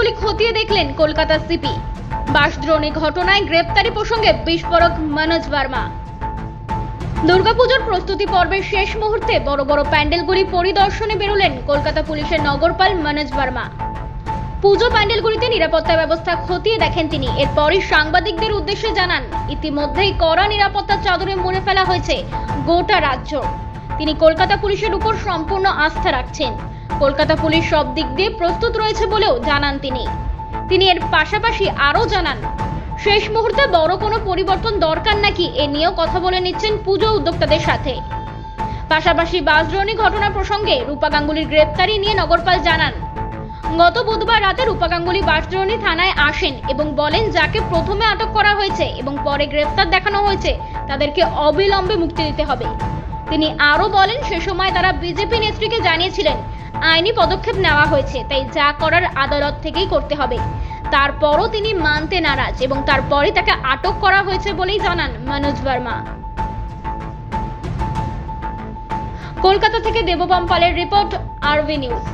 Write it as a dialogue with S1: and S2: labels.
S1: তথ্যগুলি খতিয়ে দেখলেন কলকাতা সিপি। বাসদ্রোণী ঘটনায় গ্রেপ্তারি প্রসঙ্গে বিস্ফোরক মনোজ ভার্মা। দুর্গাপুজোর প্রস্তুতি পর্বের শেষ মুহূর্তে বড় বড় প্যান্ডেলগুলি পরিদর্শনে বেরোলেন কলকাতা পুলিশের নগরপাল মনোজ ভার্মা। পুজো প্যান্ডেলগুলিতে নিরাপত্তা ব্যবস্থা খতিয়ে দেখেন তিনি। এরপরই সাংবাদিকদের উদ্দেশ্যে জানান, ইতিমধ্যেই কড়া নিরাপত্তার চাদরে মুড়ে ফেলা হয়েছে গোটা রাজ্য। তিনি কলকাতা পুলিশের উপর সম্পূর্ণ আস্থা রাখছেন। কলকাতা পুলিশ সব দিক দিয়ে প্রস্তুত রয়েছে বলেও জানান তিনি এর পাশাপাশি আরও জানান, শেষ মুহূর্তে বড় কোনো পরিবর্তন দরকার নাকি এ নিয়েও কথা বলে নিচ্ছেন পুজো উদ্যোক্তাদের সাথে। পাশাপাশি বাসদ্রোণী ঘটনা প্রসঙ্গে রূপা গাঙ্গুলির গ্রেপ্তারি নিয়ে নগরপাল জানান, গত বুধবার রাতে রূপা গাঙ্গুলি বাসদ্রোণী থানায় আসেন এবং বলেন যাকে প্রথমে আটক করা হয়েছে এবং পরে গ্রেপ্তার দেখানো হয়েছে তাদেরকে অবিলম্বে মুক্তি দিতে হবে। তিনি আরও বলেন, সে সময় তারা বিজেপি নেত্রীকে জানিয়েছিলেন আইনি পদক্ষেপ নেওয়া হয়েছে, তাই যা করার আদালত থেকেই করতে হবে। তারপরও তিনি মানতে নারাজ এবং তারপরই তাকে আটক করা হয়েছে বলেই জানান মনোজ ভার্মা। কলকাতা থেকে দেববাম পালের রিপোর্ট, আরবি নিউজ।